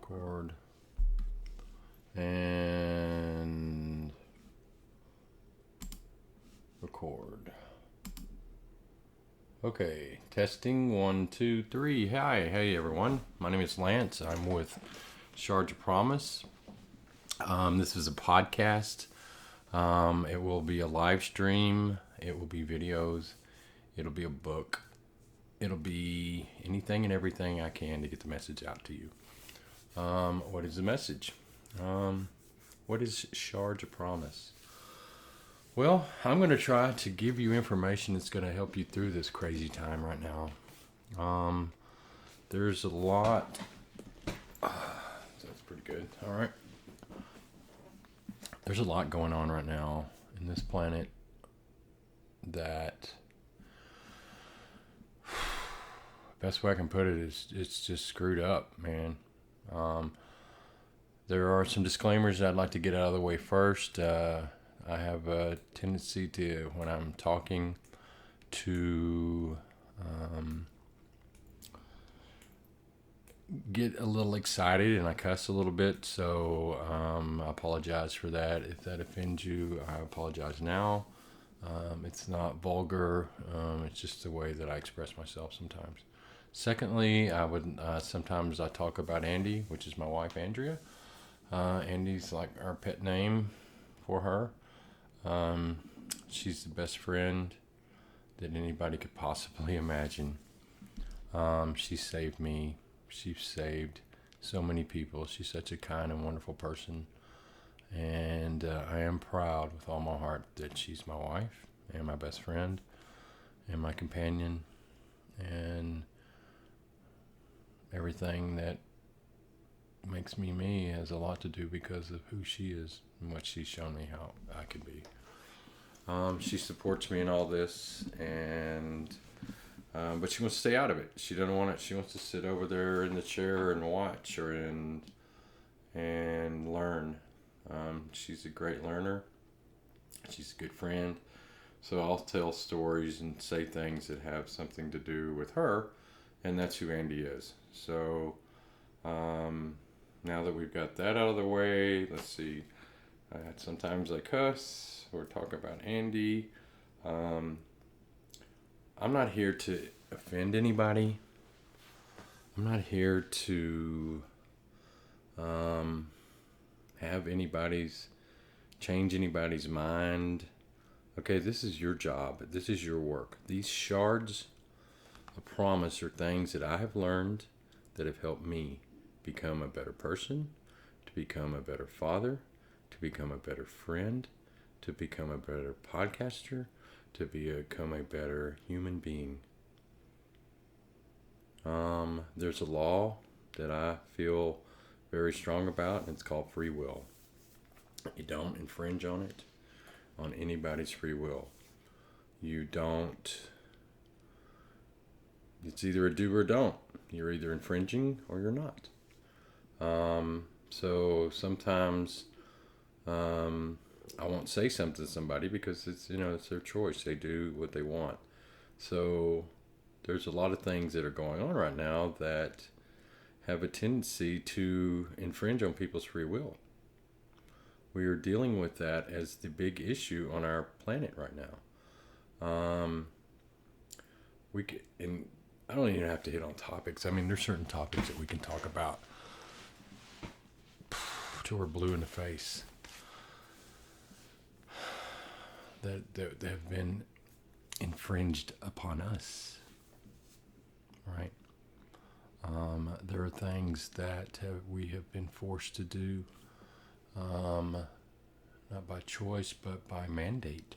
Record. And record. Okay, testing 1, 2, 3. Hi, hey everyone. My name is Lance. I'm with Shards of Promise. This is a podcast. It will be a live stream. It will be videos. It'll be a book. It'll be anything and everything I can to get the message out to you. What is the message? What is Shards of Promise? Well, I'm going to try to give you information that's going to help you through this crazy time right now. There's a lot. That's pretty good. All right. There's a lot going on right now in this planet that, best way I can put it is it's just screwed up, man. There are some disclaimers that I'd like to get out of the way first. I have a tendency to, when I'm talking, to get a little excited and I cuss a little bit, so I apologize for that. If that offends you, I apologize now. It's not vulgar, it's just the way that I express myself sometimes. Secondly, sometimes I talk about Andy, which is my wife, Andrea. Andy's like our pet name for her. She's the best friend that anybody could possibly imagine. She saved me. She's saved so many people. She's such a kind and wonderful person. And I am proud with all my heart that she's my wife and my best friend and my companion and everything that makes me me has a lot to do because of who she is and what she's shown me how I could be. She supports me in all this, and but she wants to stay out of it. She doesn't want it. She wants to sit over there in the chair and watch and learn. She's a great learner. She's a good friend. So I'll tell stories and say things that have something to do with her, and that's who Andy is. So now that we've got that out of the way, let's see. Sometimes I cuss or talk about Andy. I'm not here to offend anybody. I'm not here to change anybody's mind. Okay, this is your job. This is your work. These shards of promise are things that I have learned that have helped me become a better person, to become a better father, to become a better friend, to become a better podcaster, to become a better human being. There's a law that I feel very strong about, and it's called free will. You don't infringe on anybody's free will. You don't, it's either a do or don't. You're either infringing or you're not. So sometimes I won't say something to somebody because it's their choice. They do what they want. So there's a lot of things that are going on right now that have a tendency to infringe on people's free will. We are dealing with that as the big issue on our planet right now. And I don't even have to hit on topics. I mean, there's certain topics that we can talk about till we're blue in the face that have been infringed upon us, right? There are things that we have been forced to do, not by choice, but by mandate.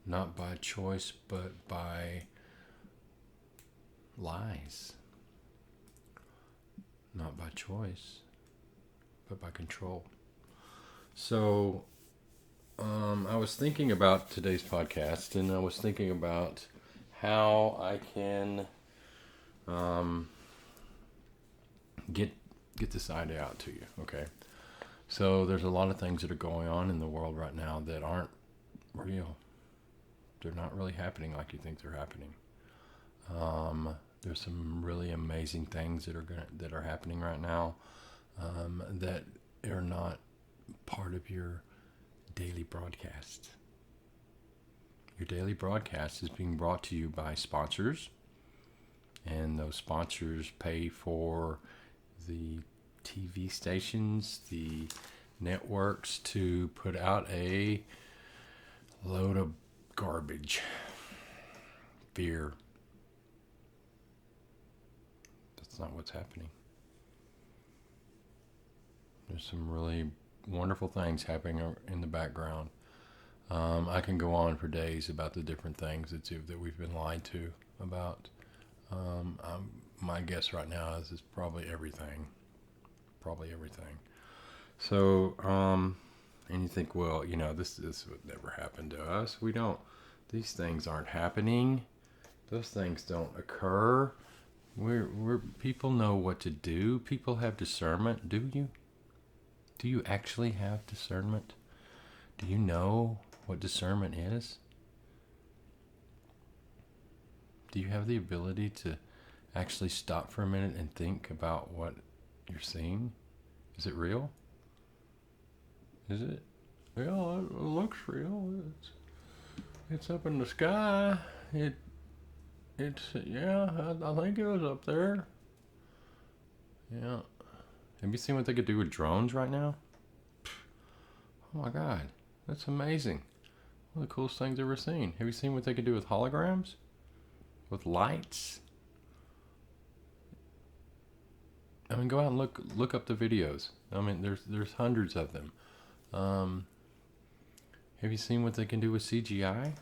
Not by choice, but by lies. Not by choice, but by control. So I was thinking about today's podcast, and I was thinking about how I can get this idea out to you. Okay, so there's a lot of things that are going on in the world right now that aren't real. They're not really happening like you think they're happening. There's some really amazing things that are happening right now. that are not part of your daily broadcast. Your daily broadcast is being brought to you by sponsors, and those sponsors pay for the TV stations, the networks to put out a load of garbage, fear. That's not what's happening. There's some really wonderful things happening in the background. I can go on for days about the different things that we've been lied to about. My guess right now is it's probably everything. Probably everything. So, and you think, well, this would never happen to us. We don't. These things aren't happening. Those things don't occur. We're people know what to do. People have discernment. Do you? Do you actually have discernment? Do you know what discernment is? Do you have the ability to actually stop for a minute and think about what you're seeing? Is it real? Is it? Yeah, it looks real. It's up in the sky. It's yeah. I think it was up there. Yeah. Have you seen what they could do with drones right now? Oh my God, that's amazing. One of the coolest things I've ever seen. Have you seen what they could do with holograms? With lights? I mean, go out and look up the videos. I mean, there's hundreds of them. Have you seen what they can do with CGI?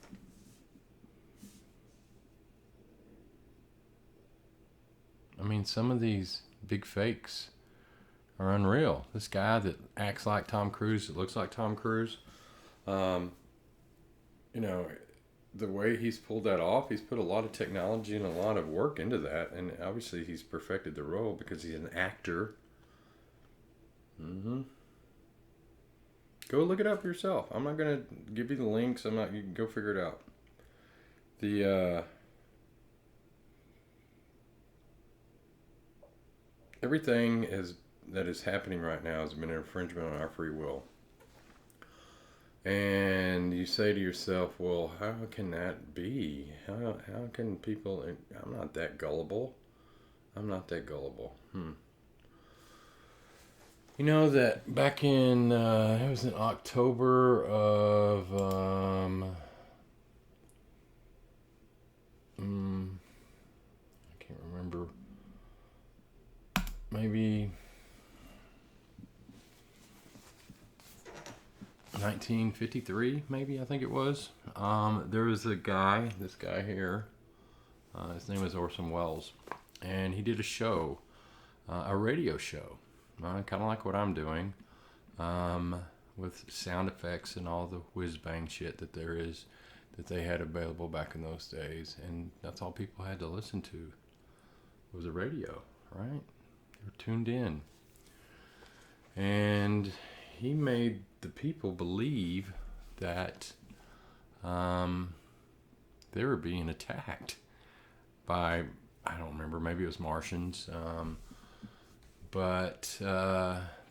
I mean, some of these big fakes are unreal. This guy that acts like Tom Cruise, that looks like Tom Cruise, the way he's pulled that off, he's put a lot of technology and a lot of work into that, and obviously he's perfected the role because he's an actor. Go look it up yourself. I'm not gonna give you the links. You can go figure it out. Everything that is happening right now has been an infringement on our free will. And you say to yourself, well, how can that be? How can people... I'm not that gullible. You know that back in... it was in October of... I can't remember. Maybe... 1953, maybe, I think it was. There was this guy here. His name was Orson Welles, and he did a show, a radio show, kind of like what I'm doing, with sound effects and all the whiz bang shit that they had available back in those days, and that's all people had to listen to was the radio, right? They were tuned in, and he made the people believe that they were being attacked by, I don't remember, maybe it was Martians, but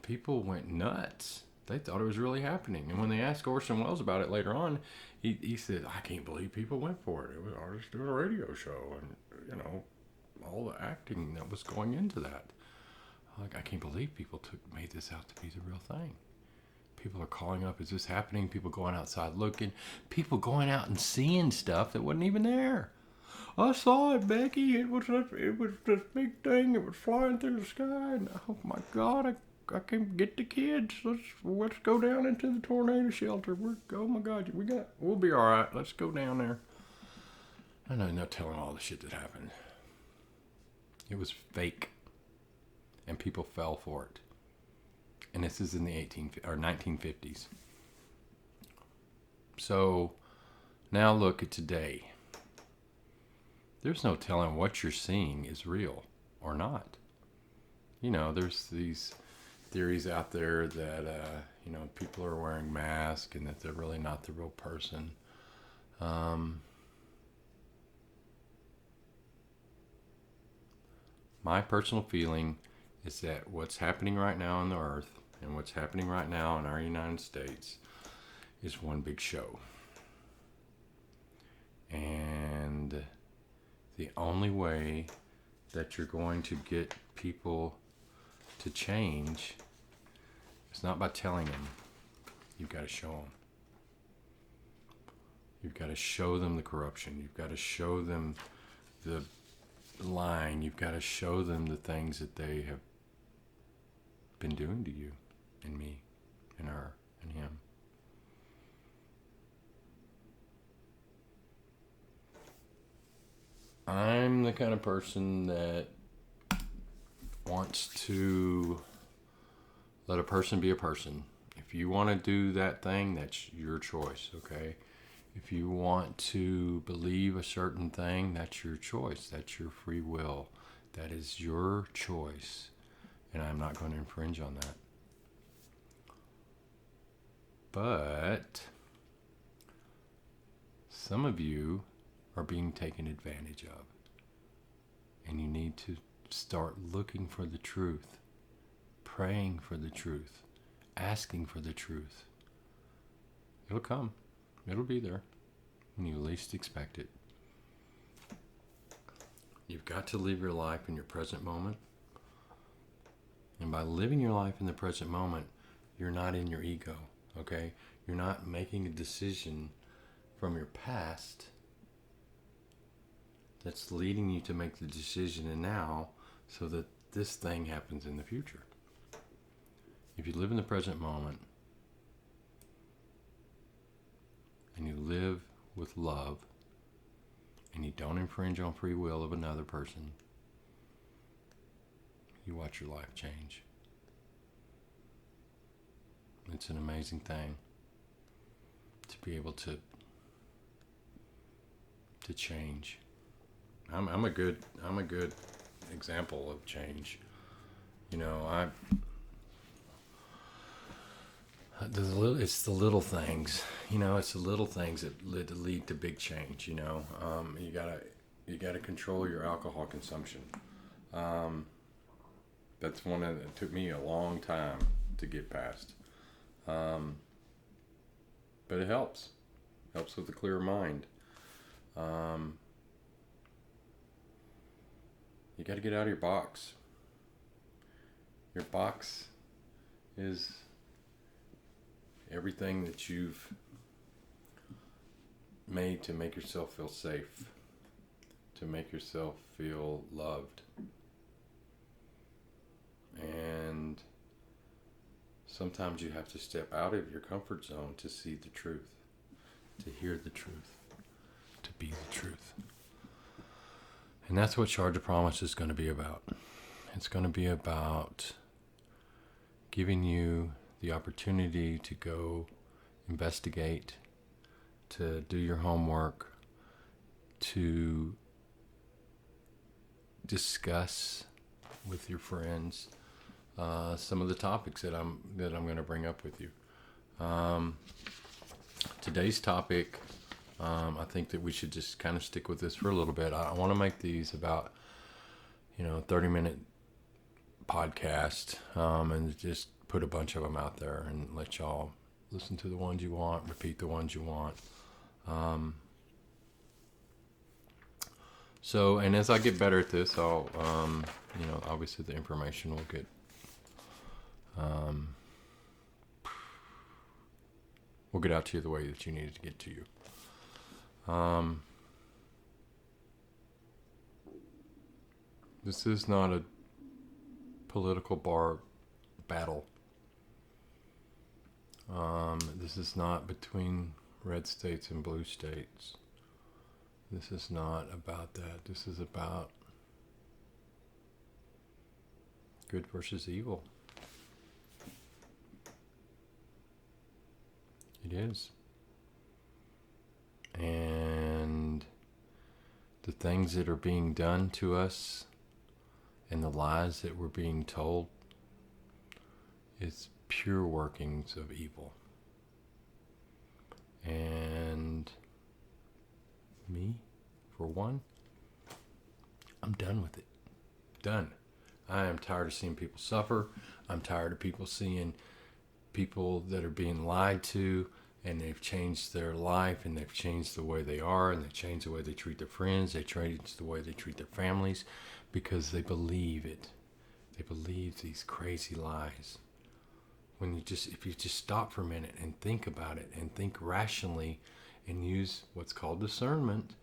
people went nuts. They thought it was really happening. And when they asked Orson Welles about it later on, he said, I can't believe people went for it. I was just doing a radio show, and all the acting that was going into that. Like, I can't believe people made this out to be the real thing. People are calling up, is this happening? People going outside looking. People going out and seeing stuff that wasn't even there. I saw it, Becky. It was this big thing that was flying through the sky. And oh my God, I can't get the kids. Let's go down into the tornado shelter. Oh my God, we'll be all right. Let's go down there. I know, no telling all the shit that happened. It was fake, and people fell for it. And this is in the 1950s. So now look at today. There's no telling what you're seeing is real or not. There's these theories out there that, people are wearing masks and that they're really not the real person. My personal feeling is that what's happening right now on the earth and what's happening right now in our United States is one big show. And the only way that you're going to get people to change is not by telling them. You've got to show them. You've got to show them the corruption. You've got to show them the lying. You've got to show them the things that they have been doing to you and me and her and him. I'm the kind of person that wants to let a person be a person. If you want to do that thing, that's your choice, okay? If you want to believe a certain thing, that's your choice. That's your free will. That is your choice. And I'm not going to infringe on that. But some of you are being taken advantage of. And you need to start looking for the truth, praying for the truth, asking for the truth. It'll come. It'll be there when you least expect it. You've got to live your life in your present moment. And by living your life in the present moment, you're not in your ego, okay? You're not making a decision from your past that's leading you to make the decision in now so that this thing happens in the future. If you live in the present moment and you live with love and you don't infringe on free will of another person, you watch your life change. It's an amazing thing to be able to change. I'm a good example of change. You know, it's the little things. You know, it's the little things that lead to big change. You know, you gotta control your alcohol consumption. That's one that it took me a long time to get past. But it helps with a clear mind. You got to get out of your box. Your box is everything that you've made to make yourself feel safe, to make yourself feel loved. And sometimes you have to step out of your comfort zone to see the truth, to hear the truth, to be the truth. And that's what Shards of Promise is going to be about. It's going to be about giving you the opportunity to go investigate, to do your homework, to discuss with your friends some of the topics that I'm going to bring up with you. Today's topic, I think that we should just kind of stick with this for a little bit. I want to make these about 30-minute podcast, and just put a bunch of them out there and let y'all listen to the ones you want, repeat the ones you want. So, and as I get better at this, I'll, obviously the information will get, we'll get out to you the way that you need it to get to you. This is not a political battle. This is not between red states and blue states. This is not about that. This is about good versus evil. It is. And the things that are being done to us and the lies that we're being told is pure workings of evil. And me, for one, I'm done with it. Done. I am tired of seeing people suffer. I'm tired of people seeing people that are being lied to, and they've changed their life, and they've changed the way they are, and they've changed the way they treat their friends, they changed the way they treat their families, because they believe it. They believe these crazy lies. If you just stop for a minute and think about it, and think rationally, and use what's called discernment,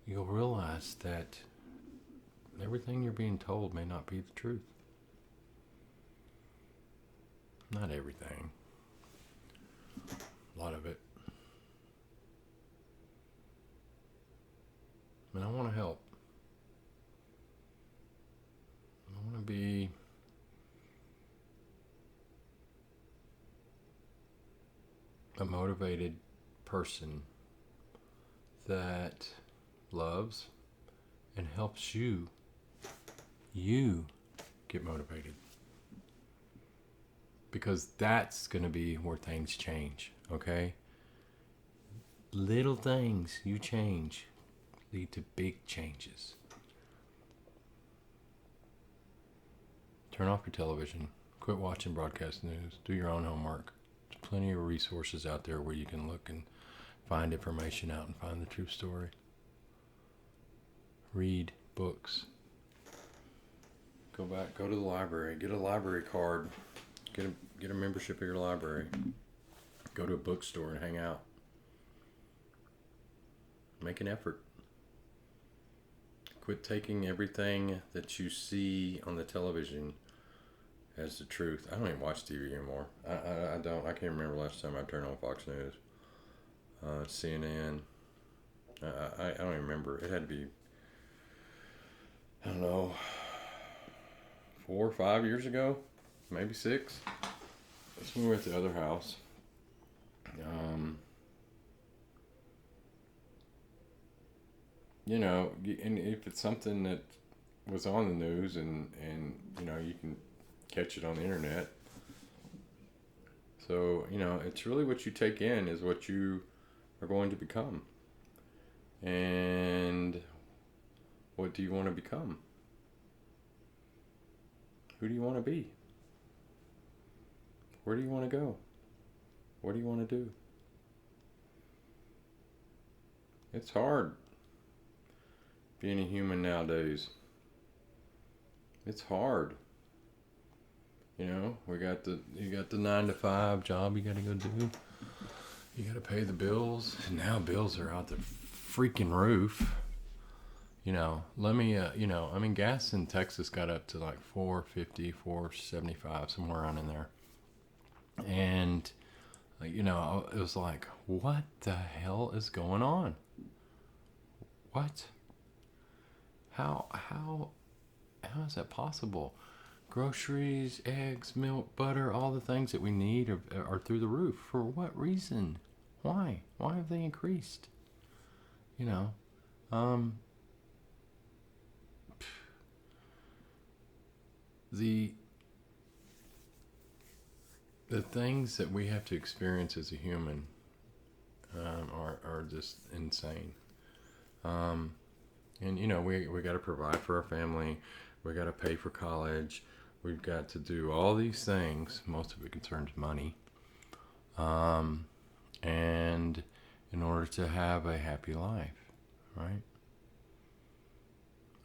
you'll realize that everything you're being told may not be the truth. Not everything. A lot of it. And I want to help. I want to be a motivated person that loves and helps you get motivated. Because that's going to be where things change, okay? Little things you change lead to big changes. Turn off your television. Quit watching broadcast news. Do your own homework. There's plenty of resources out there where you can look and find information out and find the true story. Read books. Go to the library. Get a library card. Get a membership at your library. Go to a bookstore and hang out. Make an effort. Quit taking everything that you see on the television as the truth. I don't even watch TV anymore. I don't. I can't remember last time I turned on Fox News, CNN. I don't even remember. It had to be, I don't know, 4 or 5 years ago, maybe 6. That's when we were at the other house. And if it's something that was on the news and you can catch it on the internet. So, it's really what you take in is what you are going to become. And what do you want to become? Who do you want to be? Where do you want to go? What do you want to do? It's hard being a human nowadays. It's hard. You got the 9-to-5 job you got to go do. You got to pay the bills. And now bills are out the freaking roof. Gas in Texas got up to like $4.50, $4.75, somewhere around in there. And, it was like, what the hell is going on? What? How is that possible? Groceries, eggs, milk, butter, all the things that we need are through the roof. For what reason? Why? Why have they increased? The things that we have to experience as a human are just insane. We got to provide for our family. We got to pay for college. We've got to do all these things. Most of it concerns money. And in order to have a happy life, right?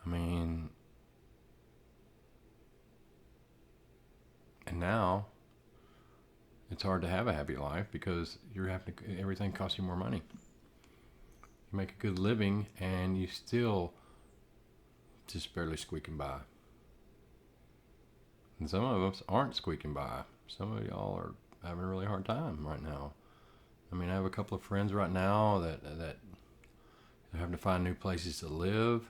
And now it's hard to have a happy life because everything costs you more money. You make a good living and you still just barely squeaking by. And some of us aren't squeaking by. Some of y'all are having a really hard time right now. I have a couple of friends right now that are having to find new places to live.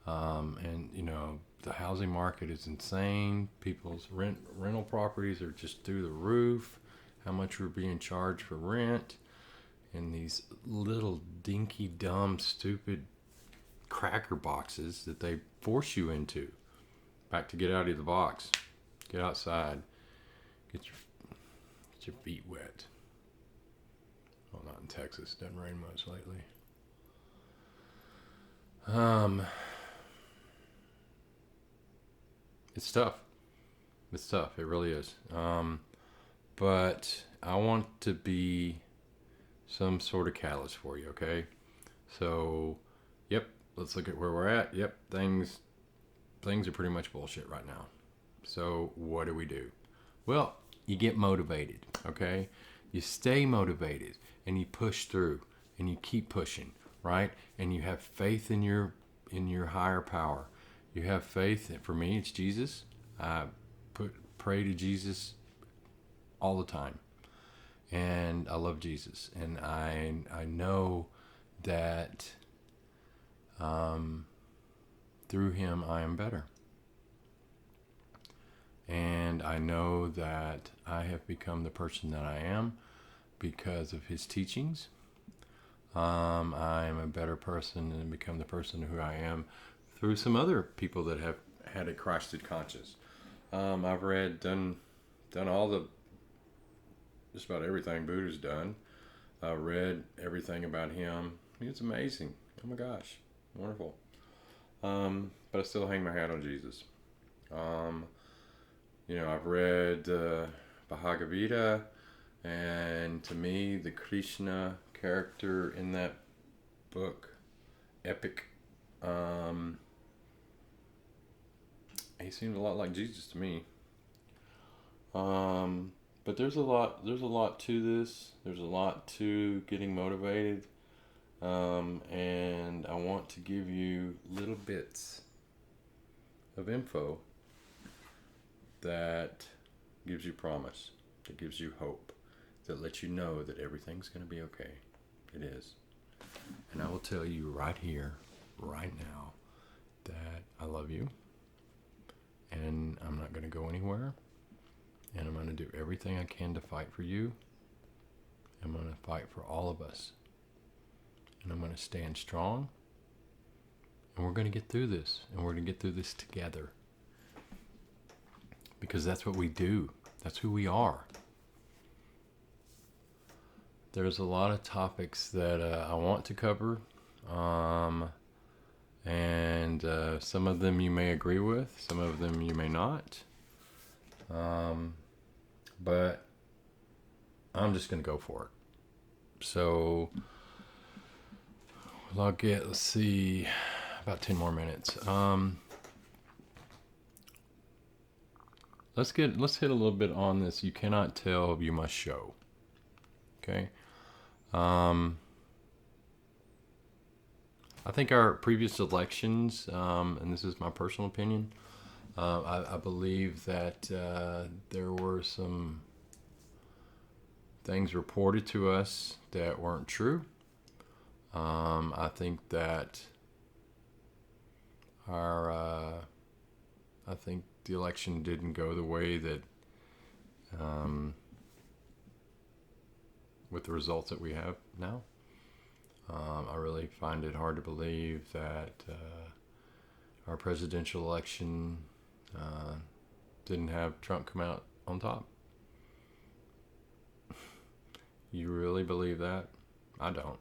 The housing market is insane. People's rental properties are just through the roof. How much we're being charged for rent. And these little dinky, dumb, stupid cracker boxes that they force you into. Back to get out of the box. Get outside. Get your feet wet. Well, not in Texas. It doesn't rain much lately. It's tough. It's tough. It really is. But I want to be some sort of catalyst for you, okay? So, yep, let's look at where we're at. Yep, things are pretty much bullshit right now. So, what do? Well, you get motivated, okay? You stay motivated and you push through and you keep pushing, right? And you have faith in your higher power. You have faith. For me, it's Jesus. I pray to Jesus all the time, and I love Jesus, and I know that through Him I am better, and I know that I have become the person that I am because of His teachings. I am a better person and become the person who I am through some other people that have had a Christed conscience. I've done all the, just about everything Buddha's done. I read everything about him. It's amazing. Oh my gosh, wonderful. But I still hang my hat on Jesus. I've read Bhagavad Gita, and to me, the Krishna character in that book, epic. He seemed a lot like Jesus to me. But there's a lot to this. There's a lot to getting motivated. And I want to give you little bits of info that gives you promise, that gives you hope, that lets you know that everything's going to be okay. It is. And I will tell you right here, right now, that I love you. And I'm not going to go anywhere. And I'm going to do everything I can to fight for you. I'm going to fight for all of us. And I'm going to stand strong. And we're going to get through this. And we're going to get through this together. Because that's what we do. That's who we are. There's a lot of topics that I want to cover. And some of them you may agree with. Some of them you may not. But I'm just going to go for it. So I'll get, let's see, about 10 more minutes. Let's hit a little bit on this. You cannot tell, you must show. Okay. I think our previous elections, and this is my personal opinion, I believe that there were some things reported to us that weren't true. I think that I think the election didn't go the way that, with the results that we have now. I really find it hard to believe that our presidential election didn't have Trump come out on top. You really believe that? I don't.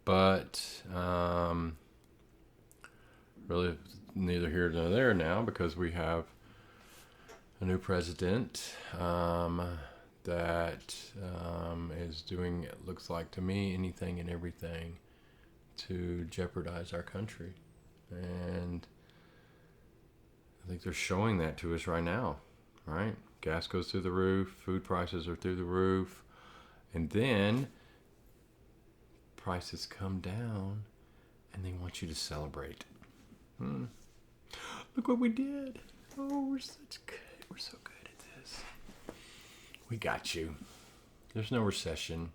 But really neither here nor there now, because we have a new president that is doing, it looks like to me, anything and everything to jeopardize our country. And I think they're showing that to us right now, right? Gas goes through the roof, food prices are through the roof, and then prices come down and they want you to celebrate. Look what we did. Oh, we're so good at this. We got you. There's no recession.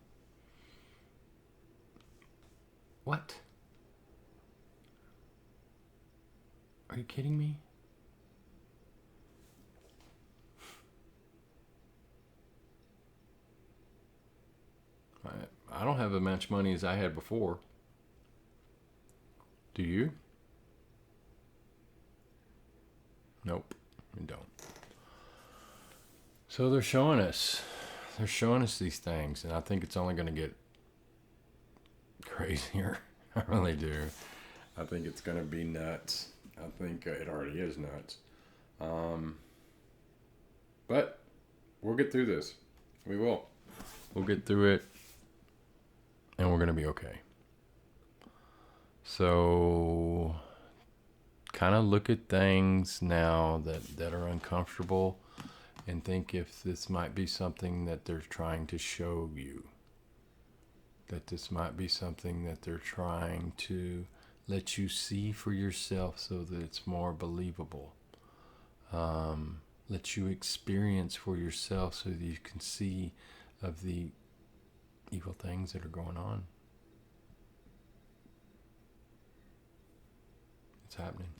What? Are you kidding me? I don't have as much money as I had before. Do you? Nope, we don't. So they're showing us these things, and I think it's only going to get crazier. I really do. I think it's going to be nuts. I think it already is nuts. But we'll get through this. We will. We'll get through it, and we're going to be okay. So, kind of look at things now that are uncomfortable and think if this might be something that they're trying to show you. That this might be something that they're trying to let you see for yourself so that it's more believable. Let you experience for yourself so that you can see of the evil things that are going on. It's happening.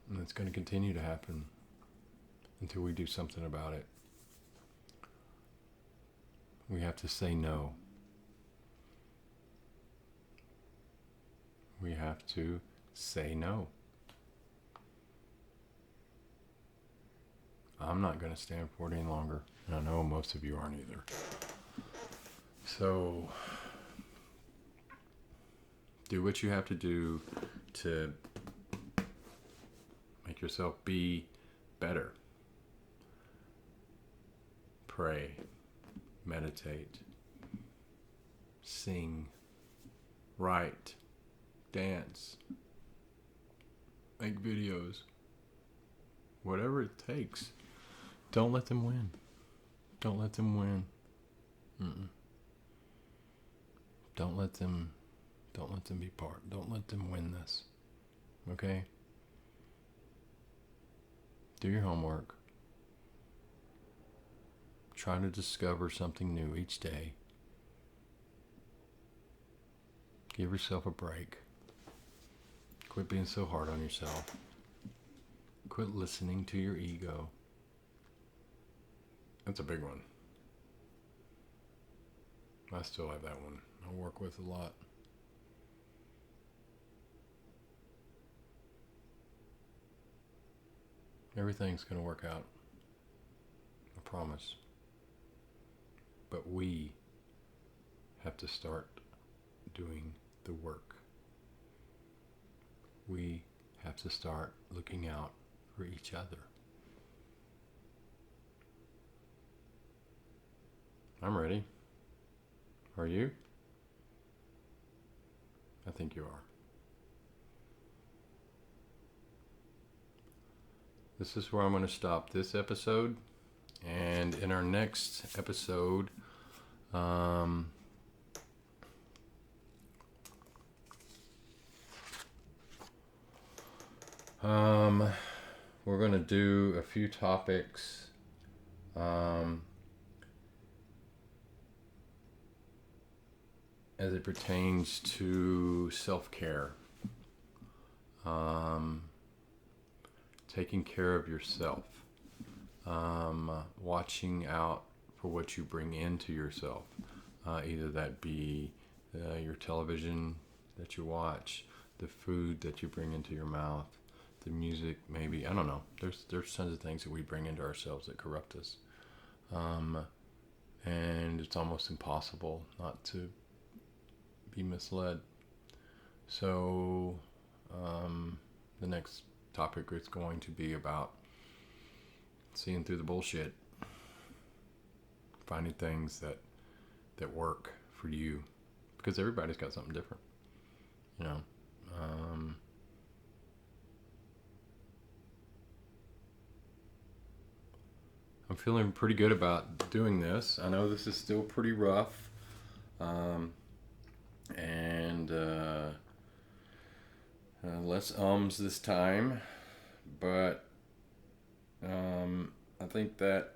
And it's going to continue to happen until we do something about it. We have to say no. We have to say no. I'm not going to stand for it any longer. And I know most of you aren't either. So, do what you have to do to make yourself be better. Pray, meditate, sing, write, dance, make videos, whatever it takes. Don't let them win. Don't let them win. Don't let them be part. Don't let them win this. Okay? Do your homework. Try to discover something new each day. Give yourself a break. Quit being so hard on yourself. Quit listening to your ego. That's a big one. I still have that one. I work with a lot. Everything's going to work out. I promise. But we have to start doing the work. We have to start looking out for each other. I'm ready. Are you? I think you are. This is where I'm going to stop this episode. And in our next episode, we're going to do a few topics. As it pertains to self-care. Taking care of yourself. Watching out for what you bring into yourself. Either that be your television that you watch, the food that you bring into your mouth, the music maybe. I don't know. There's tons of things that we bring into ourselves that corrupt us. And it's almost impossible not to be misled. So the next topic is going to be about seeing through the bullshit, finding things that work for you, because everybody's got something different, you know. I'm feeling pretty good about doing this. I know this is still pretty rough, and less ums this time, but I think that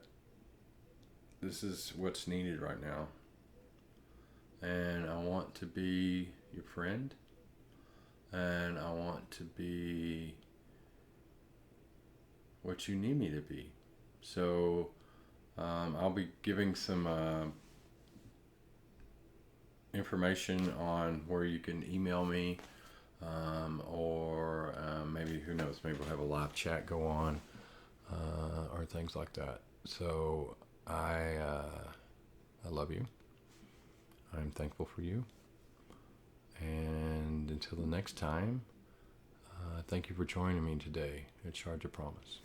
this is what's needed right now, and I want to be your friend, and I want to be what you need me to be. So I'll be giving some information on where you can email me, or maybe, who knows, maybe we'll have a live chat go on, or things like that. So I love you. I'm thankful for you. And until the next time, Thank you for joining me today at Shards of Promise.